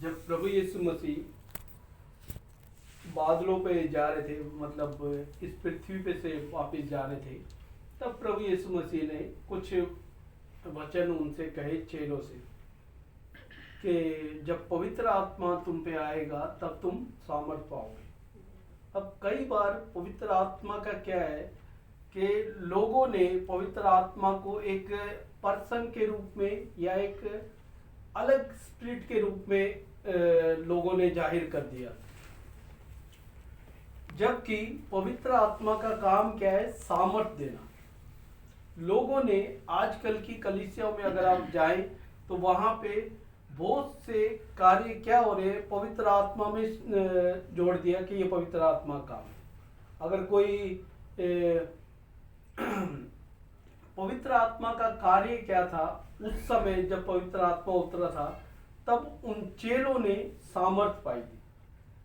जब प्रभु यीशु मसीह बादलों पे जा रहे थे, मतलब इस पृथ्वी पे से वापस जा रहे थे, तब प्रभु यीशु मसीह ने कुछ वचन उनसे कहे, चेलों से, कि जब पवित्र आत्मा तुम पे आएगा तब तुम सामर्थ पाओगे। अब कई बार पवित्र आत्मा का क्या है कि लोगों ने पवित्र आत्मा को एक पर्सन के रूप में या एक अलग स्पिरिट के रूप में लोगों ने जाहिर कर दिया, जबकि पवित्र आत्मा का काम क्या है? सामर्थ देना। लोगों ने आजकल की कलीसियाओं में अगर आप जाएं तो वहां पे बहुत से कार्य क्या हो रहे हैं, पवित्र आत्मा में जोड़ दिया कि ये पवित्र आत्मा का काम है। अगर कोई पवित्र आत्मा का कार्य क्या था उस समय जब पवित्र आत्मा उतरा था, तब उन चेलों ने सामर्थ पाई थी।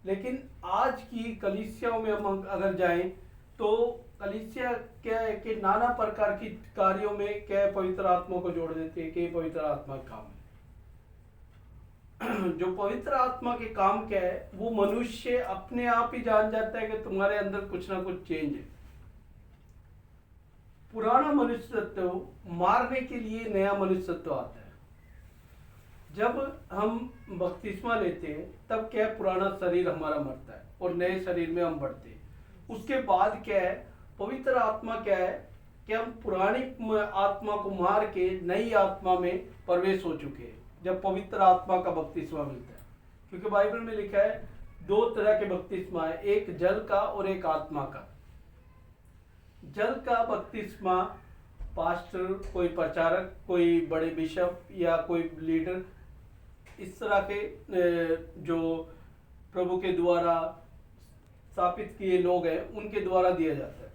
लेकिन आज की कलीसियाओं में हम अगर जाएं तो कलीसिया क्या है कि नाना प्रकार की कार्यों में क्या है, पवित्र आत्मा को जोड़ देते हैं कि पवित्र आत्मा का काम है। जो पवित्र आत्मा के काम क्या है, वो मनुष्य अपने आप ही जान जाता है कि तुम्हारे अंदर कुछ ना कुछ चेंज है। पुराना मनुष्य तत्व मारने के लिए नया मनुष्य तत्व आता है। जब हम बपतिस्मा लेते हैं तब क्या है, पुराना शरीर हमारा मरता है और नए शरीर में हम बढ़ते हैं। उसके बाद क्या है, पवित्र आत्मा क्या है कि हम पुरानी आत्मा को मार के नई आत्मा में प्रवेश हो चुके हैं जब पवित्र आत्मा का बपतिस्मा मिलता है। क्योंकि बाइबल में लिखा है 2 तरह के बपतिस्मा है, एक जल का और एक आत्मा का। जल का बपतिस्मा पास्टर, कोई प्रचारक, कोई बड़े बिशप या कोई लीडर, इस तरह के जो प्रभु के द्वारा स्थापित किए लोग हैं उनके द्वारा दिया जाता है।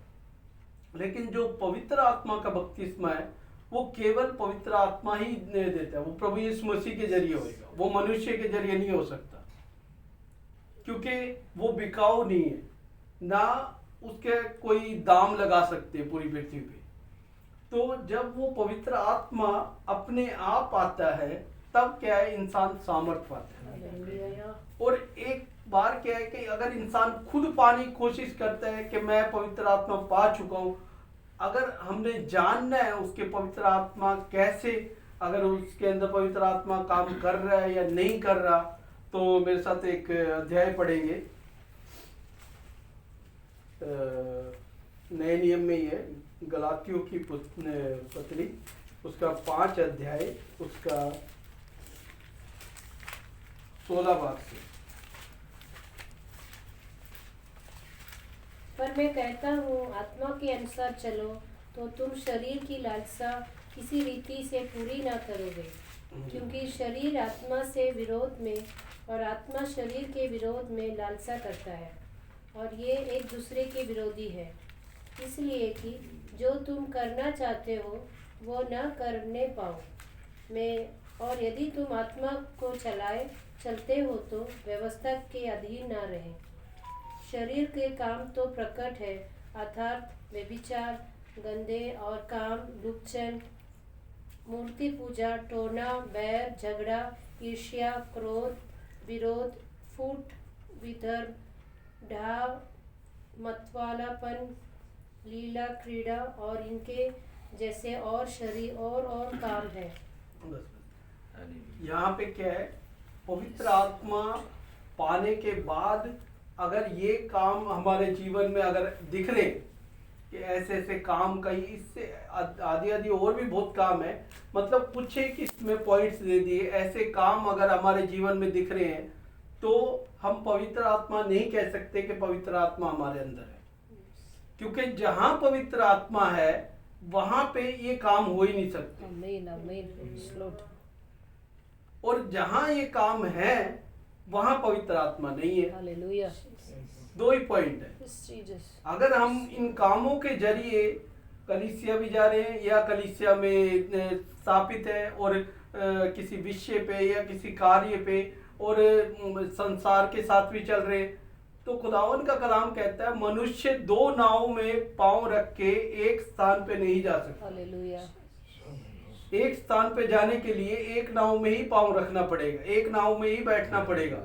लेकिन जो पवित्र आत्मा का बपतिस्मा है वो केवल पवित्र आत्मा ही देता है। वो प्रभु यीशु मसीह के जरिए होगा, वो मनुष्य के जरिए नहीं हो सकता, क्योंकि वो बिकाऊ नहीं है, ना उसके कोई दाम लगा सकते पूरी पृथ्वी पे। तो जब वो पवित्र आत्मा अपने आप आता है तब क्या है, इंसान सामर्थ पाता है। और एक बार क्या है कि अगर इंसान खुद पाने की कोशिश करता है कि मैं पवित्र आत्मा पा चुका हूं, अगर हमने जानना है उसके पवित्र आत्मा कैसे, अगर उसके अंदर पवित्र आत्मा काम कर रहा है या नहीं कर रहा, तो मेरे साथ एक अध्याय पढ़ेंगे, नए नियम में ही है, गलातियों की पत्री, उसका 5 अध्याय, उसका 16 भाग से। पर मैं कहता हूँ, आत्मा के अनुसार चलो तो तुम शरीर की लालसा किसी रीति से पूरी ना करोगे। क्योंकि शरीर आत्मा से विरोध में और आत्मा शरीर के विरोध में लालसा करता है, और ये एक दूसरे के विरोधी है, इसलिए कि जो तुम करना चाहते हो वो न करने पाओ। और यदि तुम आत्मा को चलते हो तो व्यवस्था के अधीन न रहे। शरीर के काम तो प्रकट है, अर्थात व्यभिचार, गंदे और काम, लुच्चन, मूर्ति पूजा, टोना, बैर, झगड़ा, ईर्ष्या, क्रोध, विरोध, फूट, विधर्म, ढाव, मतवालापन, लीला, क्रीड़ा और इनके जैसे और शरीर और काम है। यहाँ पे क्या है, पवित्र आत्मा पाने के बाद अगर ये काम हमारे जीवन में अगर दिख रहे कि ऐसे ऐसे काम, कई इससे आदि और भी बहुत काम है, मतलब कुछ एक इसमें पॉइंट्स दे दिए, ऐसे काम अगर हमारे जीवन में दिख रहे हैं तो हम पवित्र आत्मा नहीं कह सकते कि पवित्र आत्मा हमारे अंदर है। क्योंकि जहां पवित्र आत्मा है वहां पे ये काम हो ही नहीं सकते, और जहां ये काम है वहां पवित्र आत्मा नहीं है। हालेलुया। 2 ही पॉइंट है। अगर हम इन कामों के जरिए कलीसिया भी जा रहे हैं या कलीसिया में स्थापित है और किसी विषय पे या किसी कार्य पे और संसार के साथ भी चल रहे, तो खुदावन का कलाम कहता है मनुष्य 2 नाव में पांव रख के एक स्थान पे नहीं जा सकता। हालेलुया। एक स्थान पे जाने के लिए एक नाव में ही पाँव रखना पड़ेगा, एक नाव में ही बैठना पड़ेगा।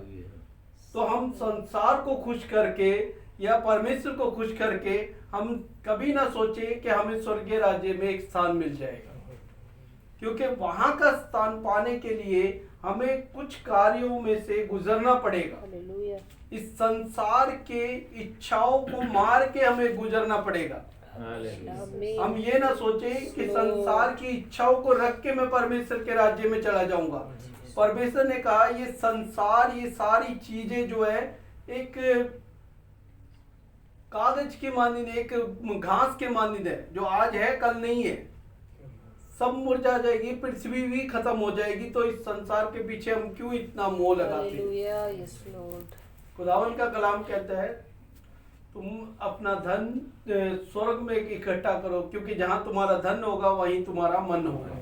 तो हम संसार को खुश करके या परमेश्वर को खुश करके हम कभी ना सोचे कि हमें स्वर्गीय राज्य में एक स्थान मिल जाएगा, क्योंकि वहां का स्थान पाने के लिए हमें कुछ कार्यों में से गुजरना पड़ेगा। हालेलुया। इस संसार के इच्छाओं को मार के हमें गुजरना पड़ेगा। आमीन। हम ये ना सोचें कि संसार की इच्छाओं को रख के मैं परमेश्वर के राज्य में चला जाऊंगा। परमेश्वर ने कहा ये संसार, ये सारी चीजें जो है एक कागज के मानंद, एक घास के मानंद है, जो आज है कल नहीं है, सब मुरझा जाएगी, पृथ्वी भी खत्म हो जाएगी। तो इस संसार के पीछे हम क्यों इतना मोह लगाते हैं? हालेलुया। Yes Lord. खुदावन का कलाम कहता है तुम अपना धन स्वर्ग में इकट्ठा करो, क्योंकि जहां तुम्हारा धन होगा वहीं तुम्हारा मन होगा।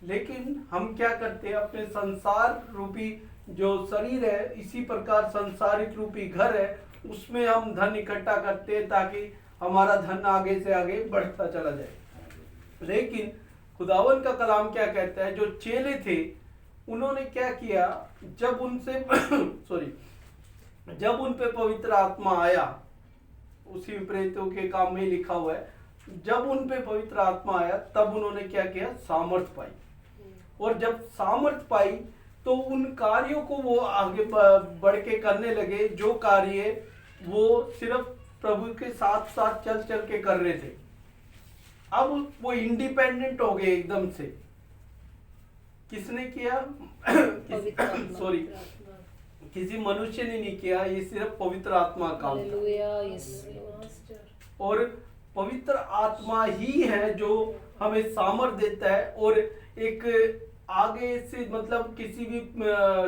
लेकिन हम क्या करते हैं, अपने संसार रूपी जो शरीर है, इसी प्रकार संसारिक रूपी घर है, उसमें हम धन इकट्ठा करते हैं ताकि हमारा धन आगे से आगे बढ़ता चला जाए। लेकिन खुदावन का कलाम क्या कहता है, जो चेले थे उन्होंने क्या किया, जब उनसे जब उन पे पवित्र आत्मा आया, उसी प्रेरितों के काम में लिखा हुआ है, जब उन पे पवित्र आत्मा आया तब उन्होंने क्या किया, सामर्थ पाई। और जब सामर्थ पाई तो उन कार्यों को वो आगे बढ़ के करने लगे, जो कार्य वो सिर्फ प्रभु के साथ साथ चल चल के कर रहे थे। अब वो इंडिपेंडेंट हो गए एकदम से। किसने किया? सॉरी, किसी मनुष्य ने नहीं किया, ये सिर्फ पवित्र आत्मा का काम था। हालेलुया। Yes master. और पवित्र आत्मा ही है जो हमें सामर्थ देता है और एक आगे से मतलब किसी भी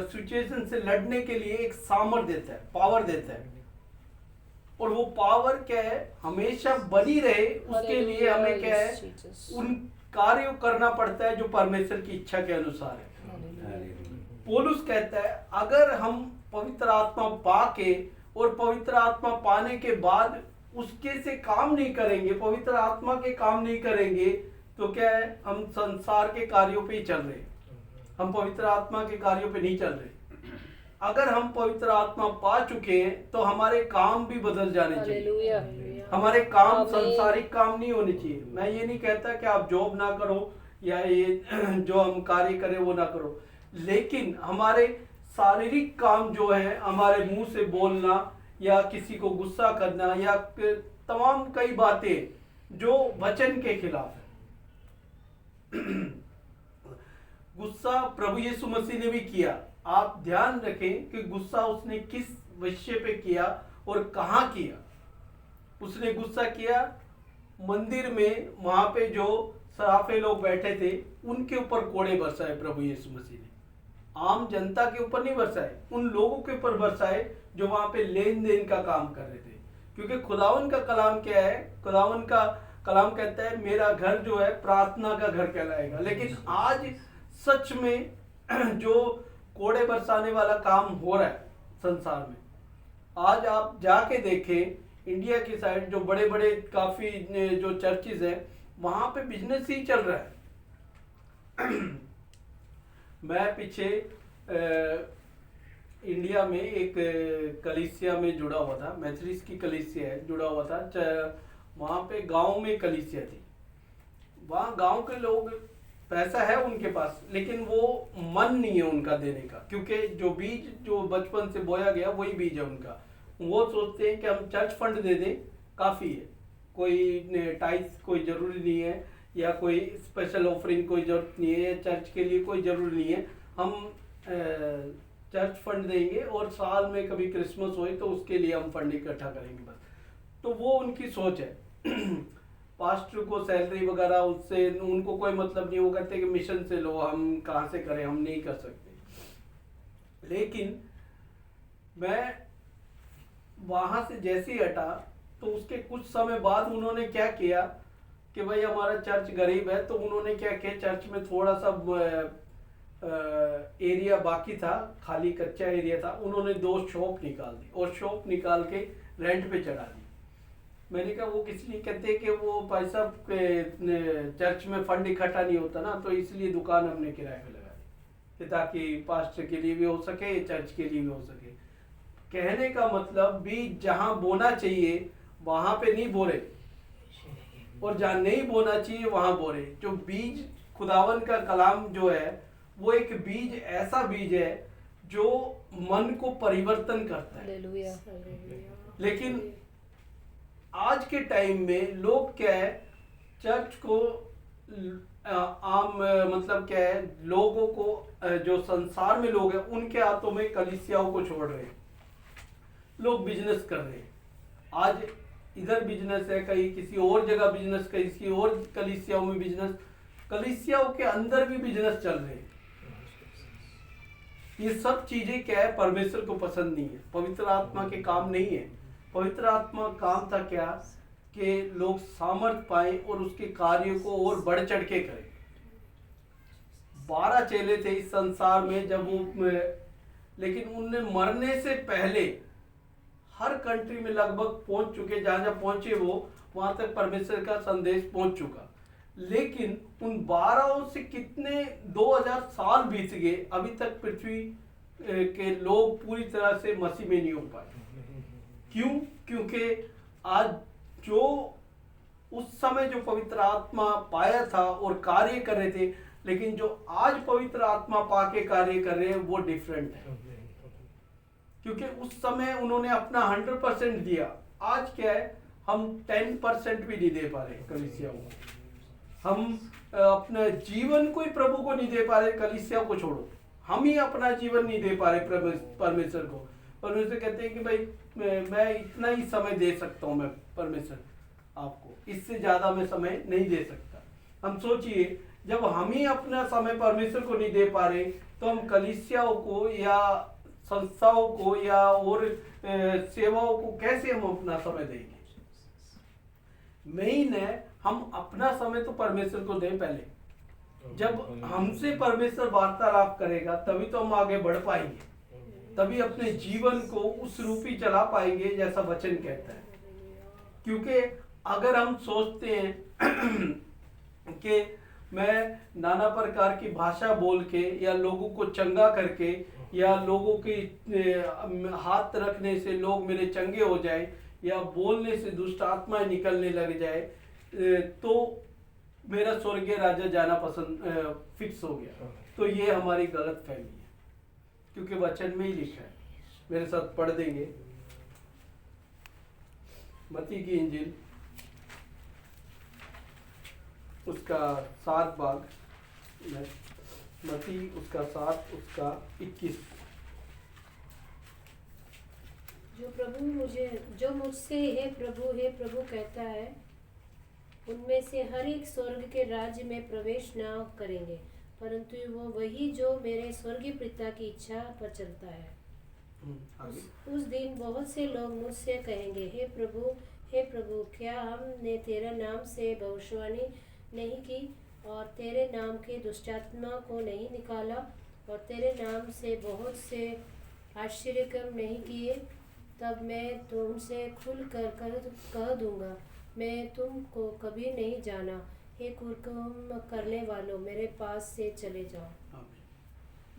सिचुएशन से लड़ने के लिए एक सामर्थ देता है, पावर देता है। और वो पावर क्या है, हमेशा बनी रहे उसके लिए हमें क्या है, उन कार्यों करना पड़ता है जो परमेश्वर की इच्छा के अनुसार है। पौलुस कहता है अगर हम पवित्र आत्मा पाके और पवित्र आत्मा पाने के बाद उसके से काम नहीं करेंगे, पवित्र आत्मा के काम नहीं करेंगे, तो क्या है, हम संसार के कार्यों पे ही चल रहे हैं, हम पवित्र आत्मा के कार्यों पे नहीं चल रहे। अगर हम पवित्र आत्मा पा चुके हैं तो हमारे काम भी बदल जाने चाहिए। हालेलुया। हमारे काम आमीन। संसारिक काम नहीं होने चाहिए। मैं ये नहीं कहता कि आप जॉब ना करो या ये जो हम कार्य करें वो ना करो, लेकिन हमारे शारीरिक काम जो है, हमारे मुंह से बोलना या किसी को गुस्सा करना या तमाम कई बातें जो वचन के खिलाफ है। गुस्सा प्रभु यीशु मसीह ने भी किया। आप ध्यान रखें कि गुस्सा उसने किस विषय पे किया और कहाँ किया। उसने गुस्सा किया मंदिर में, वहां पे जो सराफे लोग बैठे थे उनके ऊपर कोड़े बरसाए प्रभु यीशु मसीह ने। आम जनता के ऊपर नहीं बरसाए, उन लोगों के ऊपर बरसाए जो वहां पे लेन देन का काम कर रहे थे। क्योंकि खुदावन का कलाम क्या है, खुदावन का कलाम कहता है मेरा घर जो है प्रार्थना का घर कहलाएगा। लेकिन आज सच में जो कोड़े बरसाने वाला काम हो रहा है संसार में, आज आप जाके देखें इंडिया की साइड जो बड़े बड़े काफी जो चर्चेज हैं वहां पे बिजनेस ही चल रहा है। मैं पीछे इंडिया में एक कलीसिया में जुड़ा हुआ था, मैथरिस की कलीसिया है, जुड़ा हुआ था। वहाँ पे गांव में कलीसिया थी। वहाँ गांव के लोग, पैसा है उनके पास, लेकिन वो मन नहीं है उनका देने का, क्योंकि जो बीज जो बचपन से बोया गया वही बीज है उनका। वो सोचते हैं कि हम चर्च फंड दे दें, काफ़ी है, कोई टाइस कोई ज़रूरी नहीं है, या कोई स्पेशल ऑफरिंग कोई ज़रूरत नहीं है, या चर्च के लिए कोई ज़रूरी नहीं है, हम चर्च फंड देंगे और साल में कभी क्रिसमस होए तो उसके लिए हम फंड इकट्ठा करेंगे बस। तो वो उनकी सोच है। पास्टर को सैलरी वगैरह उससे उनको कोई मतलब नहीं, वो कहते हैं कि मिशन से लो, हम कहाँ से करें, हम नहीं कर सकते। लेकिन मैं वहाँ से जैसे ही हटा तो उसके कुछ समय बाद उन्होंने क्या किया कि भाई हमारा चर्च गरीब है, तो उन्होंने क्या किया, चर्च में थोड़ा सा एरिया बाकी था, खाली कच्चा एरिया था, उन्होंने 2 शॉप निकाल दी और शॉप निकाल के रेंट पे चढ़ा दी। मैंने कहा वो किस लिए कहते हैं कि वो पैसा चर्च में फंड इकट्ठा नहीं होता ना, तो इसलिए दुकान हमने किराए पे लगा दी कि ताकि पास्टर के लिए भी हो सके, चर्च के लिए भी हो सके। कहने का मतलब बीज जहाँ बोना चाहिए वहां पे नहीं बो रहे, और जहाँ नहीं बोना चाहिए वहां बो रहे। जो बीज खुदावन का कलाम जो है वो एक बीज, ऐसा बीज है जो मन को परिवर्तन करता है। Hallelujah, hallelujah. लेकिन आज के टाइम में लोग क्या है, चर्च को आम मतलब क्या है, लोगों को जो संसार में लोग हैं उनके हाथों में कलीसियाओं को छोड़ रहे हैं। लोग बिजनेस कर रहे हैं, आज इधर बिजनेस है, कहीं किसी और जगह बिजनेस, किसी और कलीसियाओं में बिजनेस, कलीसियाओं के अंदर भी बिजनेस चल रहे हैं। ये सब चीजें क्या है, परमेश्वर को पसंद नहीं है, पवित्र आत्मा के काम नहीं है। पवित्र आत्मा काम था क्या कि लोग सामर्थ पाए और उसके कार्यों को और बढ़ चढ़ के करें। 12 चेले थे इस संसार में जब वो, लेकिन उनने मरने से पहले हर कंट्री में लगभग पहुंच चुके, जहां जहां पहुंचे वो वहां तक परमेश्वर का संदेश पहुंच चुका। लेकिन उन 12 से कितने 2000 साल बीत गए, अभी तक पृथ्वी के लोग पूरी तरह से मसीह में नहीं हो पाए। क्यों? क्योंकि आज जो उस समय जो पवित्र आत्मा पाया था और कार्य कर रहे थे, लेकिन जो आज पवित्र आत्मा पाके कार्य कर रहे हैं वो डिफरेंट है। क्योंकि उस समय उन्होंने अपना 100% दिया। आज क्या है, हम 10% भी नहीं दे पा रहे कलीसिया को। हम अपने जीवन को ही प्रभु को नहीं दे पा रहे, कलीसिया को छोड़ो, हम ही अपना जीवन नहीं दे पा रहे परमेश्वर को। परमेश्वर कहते हैं कि भाई मैं इतना ही समय दे सकता हूँ, मैं परमेश्वर आपको, इससे ज्यादा मैं समय नहीं दे सकता। हम सोचिए, जब हम ही अपना समय परमेश्वर को नहीं दे पा रहे, तो हम कलीसियाओं को या संस्थाओं को या और सेवाओं को कैसे हम अपना समय देंगे? मेन है हम अपना समय तो परमेश्वर को दें पहले। जब हमसे परमेश्वर वार्तालाप करेगा तभी तो हम आगे बढ़ पाएंगे, तभी अपने जीवन को उस रूपी चला पाएंगे जैसा वचन कहता है। क्योंकि अगर हम सोचते हैं कि मैं नाना प्रकार की भाषा बोल के या लोगों को चंगा करके या लोगों के हाथ रखने से लोग मेरे चंगे हो जाए या बोलने से दुष्ट आत्माएं निकलने लग जाए तो मेरा स्वर्गीय राज्य जाना पसंद फिक्स हो गया, तो ये हमारी गलत फहमी है। क्योंकि वचन में ही लिखा है, मेरे साथ पढ़ देंगे मत्ती की इंजील उसका 7 भाग, मत्ती उसका 7 उसका 21। जो मुझसे हे प्रभु कहता है, उनमें से हर एक स्वर्ग के राज्य में प्रवेश न करेंगे, परंतु वो वही जो मेरे स्वर्गीय पिता की इच्छा पर चलता है। उस दिन बहुत से लोग मुझसे कहेंगे, हे प्रभु, क्या हमने तेरे नाम से भविष्यवाणी नहीं की और तेरे नाम के दुष्टात्मा को नहीं निकाला और तेरे नाम से बहुत से आश्चर्यकर्म नहीं किए? तब मैं तुमसे खुल कर कह दूंगा, मैं तुमको कभी नहीं जाना। हे कुकर्म करने वालों, मेरे पास से चले जाओ।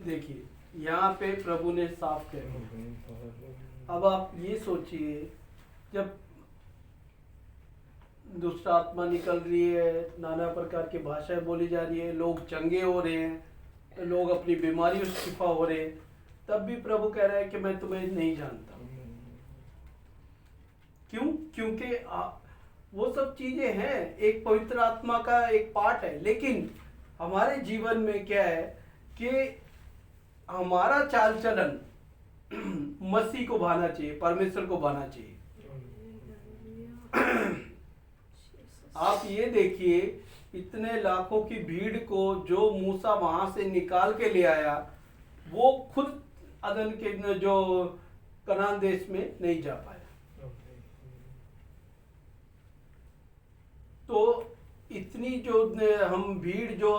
देखिए यहाँ पे प्रभु ने साफ कह दिया। अब आप ये सोचिए, जब दुष्ट आत्मा निकल रही है, नाना प्रकार की भाषाएं बोली जा रही है, लोग चंगे हो रहे हैं, लोग अपनी बीमारियों से शिफा हो रहे हैं, तब भी प्रभु कह रहा है कि मैं तुम्हें नहीं जानता। क्यों? क्योंकि वो सब चीजें हैं, एक पवित्र आत्मा का एक पार्ट है। लेकिन हमारे जीवन में क्या है कि हमारा चाल चलन मसीह को भाना चाहिए, परमेश्वर को भाना चाहिए। आप ये देखिए, इतने लाखों की भीड़ को जो मूसा वहां से निकाल के ले आया, वो खुद अदन के जो कनान देश में नहीं जा पाया। तो इतनी जो हम भीड़ जो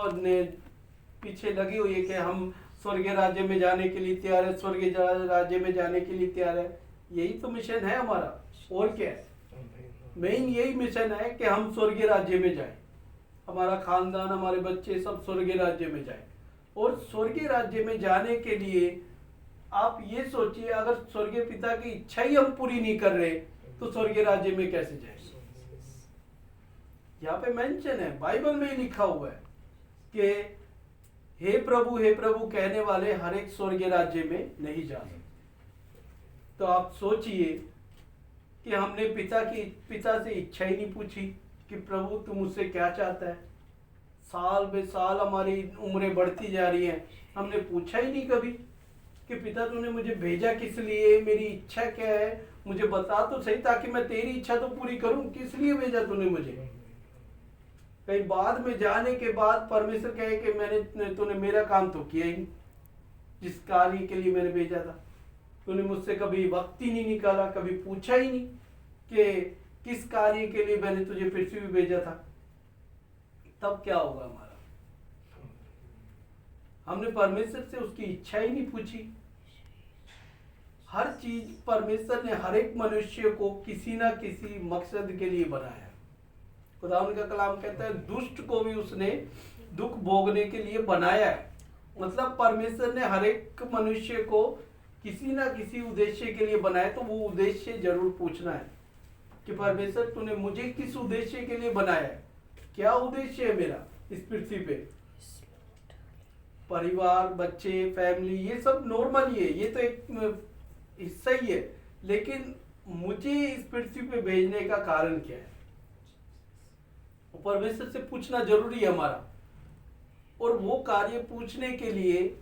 पीछे लगी हुई है कि हम स्वर्गीय राज्य में जाने के लिए तैयार है, स्वर्गीय राज्य में जाने के लिए तैयार है, यही तो मिशन है हमारा। और क्या है? मेन यही मिशन है कि हम स्वर्गीय राज्य में जाएं, हमारा खानदान, हमारे बच्चे सब स्वर्गीय राज्य में जाएं। और स्वर्गीय राज्य में जाने के लिए आप ये सोचिए, अगर स्वर्गीय पिता की इच्छा ही हम पूरी नहीं कर रहे तो स्वर्गीय राज्य में कैसे जाएंगे? यहाँ पे मेंशन है, बाइबल में ही लिखा हुआ है कि हे प्रभु कहने वाले हर एक स्वर्गीय राज्य में नहीं जा सकते। तो आप सोचिए कि हमने पिता से इच्छा ही नहीं पूछी कि प्रभु तू मुझसे क्या चाहता है। साल बे साल हमारी उम्रें बढ़ती जा रही हैं, हमने पूछा ही नहीं कभी कि पिता तूने मुझे भेजा किस लिए, मेरी इच्छा क्या है, मुझे बता तो सही ताकि मैं तेरी इच्छा तो पूरी करूं। किस लिए भेजा तूने मुझे? कहीं बाद में जाने के बाद परमेश्वर कहे कि तूने मेरा काम तो किया ही नहीं, जिस कार्य के लिए मैंने भेजा था। तूने मुझसे कभी वक्त ही नहीं निकाला, कभी पूछा ही नहीं कि किस कार्य के लिए मैंने तुझे पृथ्वी पे भेजा था। तब क्या होगा हमारा? हमने परमेश्वर से उसकी इच्छा ही नहीं पूछी। हर चीज परमेश्वर ने हर एक मनुष्य को किसी ना किसी मकसद के लिए बनाया। खुदावंद का कलाम कहता है दुष्ट को भी उसने दुख भोगने के लिए बनाया है। मतलब परमेश्वर ने हर एक मनुष्य को किसी ना किसी उद्देश्य के लिए बनाया। तो वो उद्देश्य जरूर पूछना है कि परमेश्वर तूने मुझे किस उद्देश्य के लिए बनाया है, क्या उद्देश्य है मेरा इस पृथ्वी पे। परिवार, बच्चे, फैमिली, ये सब नॉर्मल ही है, ये तो एक हिस्सा ही है, लेकिन मुझे इस पृथ्वी पे भेजने का कारण क्या है, परमेश्वर से पूछना जरूरी है हमारा। और वो कार्य पूछने के लिए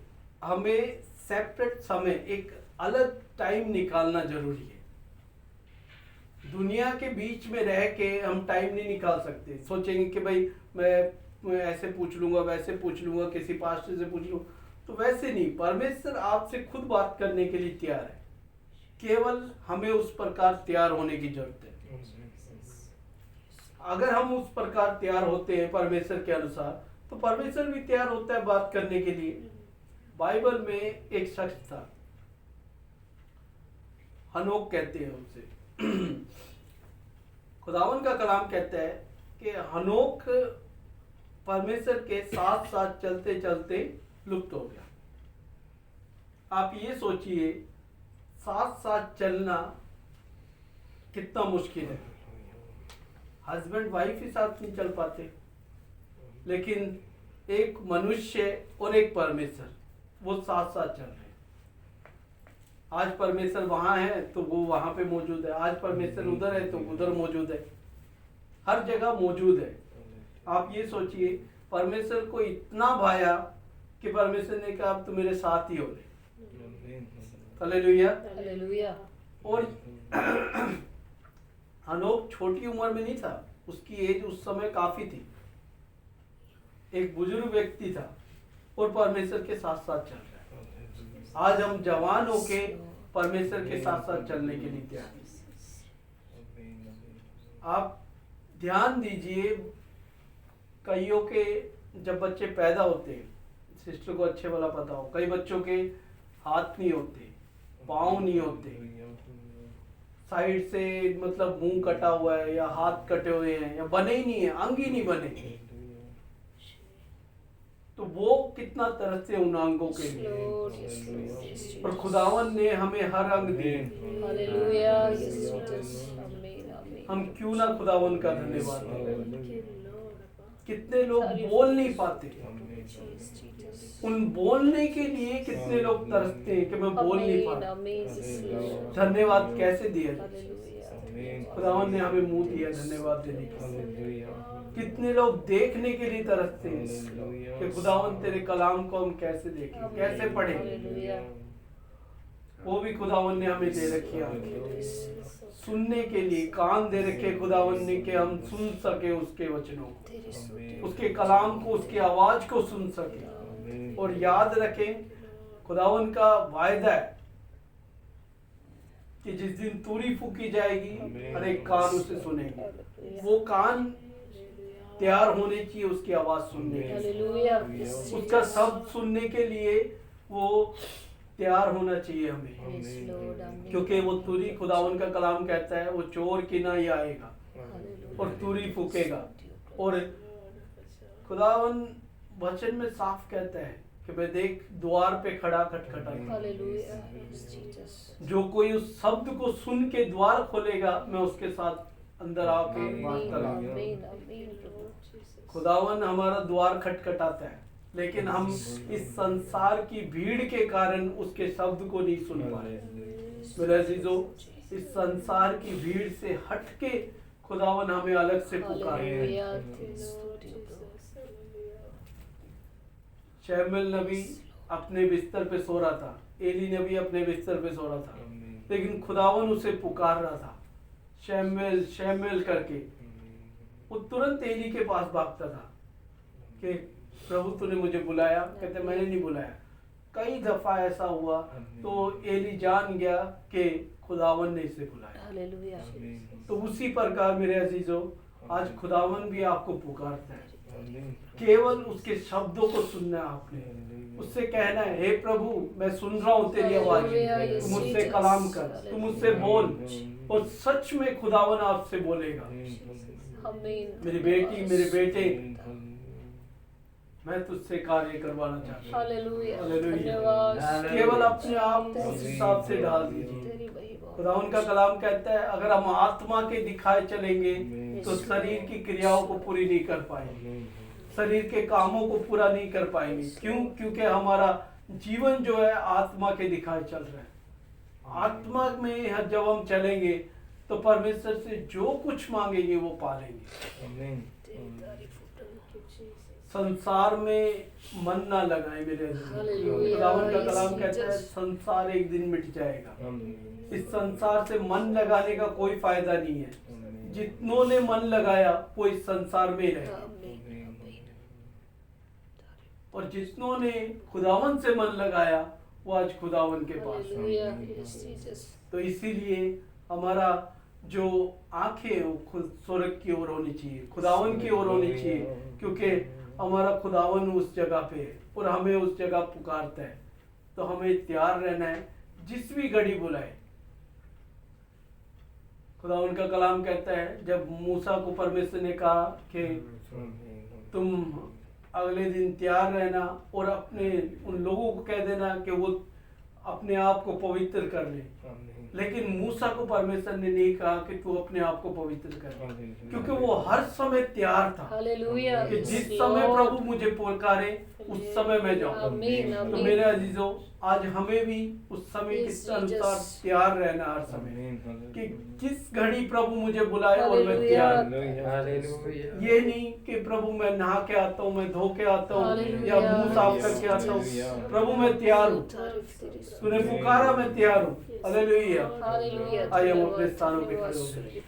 हमें सेपरेट समय, एक अलग टाइम निकालना जरूरी है। दुनिया के बीच में रह के हम टाइम नहीं निकाल सकते। सोचेंगे कि भाई मैं ऐसे पूछ लूंगा, वैसे पूछ लूंगा, किसी पास्टर से पूछ लूंगा, तो वैसे नहीं। परमेश्वर आपसे खुद बात करने के लिए तैयार है, केवल हमें उस प्रकार तैयार होने की जरूरत है। अगर हम उस प्रकार तैयार होते हैं परमेश्वर के अनुसार, तो परमेश्वर भी तैयार होता है बात करने के लिए। बाइबल में एक शख्स था, हनोक कहते हैं उसे। खुदावन का कलाम कहता है कि हनोक परमेश्वर के साथ साथ चलते चलते लुप्त हो गया। आप ये सोचिए, साथ साथ चलना कितना मुश्किल है। हस्बैंड वाइफ ही साथ नहीं चल पाते, लेकिन एक मनुष्य और एक परमेश्वर वो साथ साथ चल रहे हैं। आज परमेश्वर वहां है तो वो वहां पे मौजूद है, आज परमेश्वर उधर है तो उधर मौजूद है, हर जगह मौजूद है। आप ये सोचिए, परमेश्वर को इतना भाया कि परमेश्वर ने कहा अब तो मेरे साथ ही हो गए। Hallelujah, hallelujah. और हनोक छोटी उम्र में नहीं था, उसकी एज उस समय काफी थी, एक बुजुर्ग व्यक्ति था और परमेश्वर के साथ साथ चल रहा है। आज हम जवान होके परमेश्वर के साथ साथ चलने के लिए तैयार हैं। आप ध्यान दीजिए, कईयों के जब बच्चे पैदा होते हैं, सिस्टर को अच्छे वाला पता हो, कई बच्चों के हाथ नहीं होते, पाँव नहीं होते, साइड से मतलब मुंह कटा हुआ है या हाथ कटे हुए हैं या बने ही नहीं है, अंग ही नहीं बने। तो वो कितना तरसते उन अंगों के लिए, और खुदावन ने हमें हर अंग दिए। हालेलुया। हम क्यों ना खुदावन का धन्यवाद करें। कितने लोग बोल नहीं पाते, उन बोलने के लिए कितने लोग तरसते हैं कि मैं बोल नहीं पाता। धन्यवाद कैसे दिया? खुदावन ने हमें मुंह दिया धन्यवाद देने के। कितने लोग देखने के लिए तरसते हैं कि खुदावन तेरे कलाम को हम कैसे देखें, कैसे पढ़ें। वो भी खुदावन ने हमें दे रखी है। सुनने के लिए कान दे रखे खुदावन ने कि हम सुन सके उसके वचनों को, उसके कलाम को, उसकी आवाज को सुन सके। और याद रखें, खुदावन का वायदा है कि जिस दिन तूरी फूकी जाएगी हर एक कान उसे सुनेंगे। वो कान तैयार होने चाहिए उसकी आवाज सुनने के लिए, उसका शब्द सुनने के लिए वो तैयार होना चाहिए हमें। क्योंकि वो तुरी, खुदावन का कलाम कहता है, वो चोर की ना ही आएगा और तुरी फूकेगा। और खुदावन वचन में साफ कहता है कि मैं देख द्वार पे खड़ा खटखटाता हूं। Hallelujah. Yes, Jesus. जो कोई उस शब्द को सुन के द्वार खोलेगा, मैं उसके साथ अंदर आके वार्तालाप Amen. करूंगा। Amen. Lord. खुदावन हमारा द्वार खटखटाता है, लेकिन हम इस संसार की भीड़ के कारण उसके शब्द को नहीं सुन पा रहे। मेरे अजीजों, इस संसार की भीड़ से हट के खुदावन हमें अलग से पुकारे। Hallelujah. शैमुएल नबी अपने बिस्तर पे सो रहा था, एली नबी अपने बिस्तर पे सो रहा था, लेकिन खुदावन उसे पुकार रहा था, शैमुएल शैमुएल करके। वो तुरंत एली के पास भागता था कि प्रभु तूने मुझे बुलाया? कहते मैंने नहीं बुलाया। कई दफा ऐसा हुआ तो एली जान गया कि खुदावन ने इसे बुलाया। Hallelujah. तो उसी प्रकार मेरे अजीजों, आज खुदावन भी आपको पुकारता है। केवल उसके शब्दों को सुनना है आपने, उससे कहना है हे प्रभु मैं सुन रहा हूँ तेरी आवाज, तू मुझसे कलाम कर, तू मुझसे बोल। और सच में खुदावन आपसे बोलेगा। Amen. मेरी बेटी, मेरे बेटे, मैं तुझसे कार्य करवाना चाहता हूँ। Hallelujah. Hallelujah. धन्यवाद। केवल अपने आप को उस हिसाब से डाल दीजिए। तेरी वही बात। खुदावन का कलाम कहता है अगर हम आत्मा के दिखाए चलेंगे तो शरीर की क्रियाओं को पूरी नहीं कर पाएंगे, शरीर के कामों को पूरा नहीं कर पाएंगे। क्यों? क्योंकि हमारा जीवन जो है आत्मा के दिखाए चल रहा है। आत्मा में जब हम चलेंगे तो परमेश्वर से जो कुछ मांगेंगे वो पालेंगे। संसार में मन ना लगाए मेरे Hallelujah. खुदावन का कलाम Yes, कहता है Jesus. संसार एक दिन मिट जाएगा। इस संसार से मन लगाने का कोई फायदा नहीं है। जितनों ने मन लगाया वो इस संसार में रहे, Amen. और जितनों ने खुदावन से मन लगाया वो आज खुदावन के पास है। Hallelujah. Yes, Jesus. तो इसीलिए हमारा जो आंखें हैं वो खुद स्वर्ग की ओर होनी चाहिए, खुदावन की ओर होनी चाहिए, क्योंकि हमारा खुदावन उस जगह पे है और हमें उस जगह पुकारता है। तो हमें तैयार रहना है जिस भी घड़ी बुलाए। खुदावन का कलाम कहता है जब मूसा को परमेश्वर ने कहा कि तुम अगले दिन तैयार रहना और अपने उन लोगों को कह देना कि वो अपने आप को पवित्र कर ले, लेकिन मूसा को परमेश्वर ने नहीं कहा कि तू अपने आप को पवित्र कर, क्योंकि वो हर समय तैयार था Hallelujah. कि Yes, जिस समय Lord. प्रभु मुझे पुकारे उस समय मैं जाऊं। Amen. तो Amen. मेरे अजीजों, आज हमें भी उस समय Yes, के अनुसार Jesus. तैयार रहना हर समय, कि किस घड़ी प्रभु मुझे बुलाए और मैं तैयार हूं। ये नहीं कि प्रभु मैं नहा के आता हूँ, मैं धो के आता हूँ Hallelujah. या मुंह साफ करके आता हूँ। प्रभु मैं तैयार हूँ, तूने पुकारा मैं तैयार हूँ। हालेलुया। Hallelujah. आइए हम अपने स्थानों पे खड़े धन्यवाद। होंगे।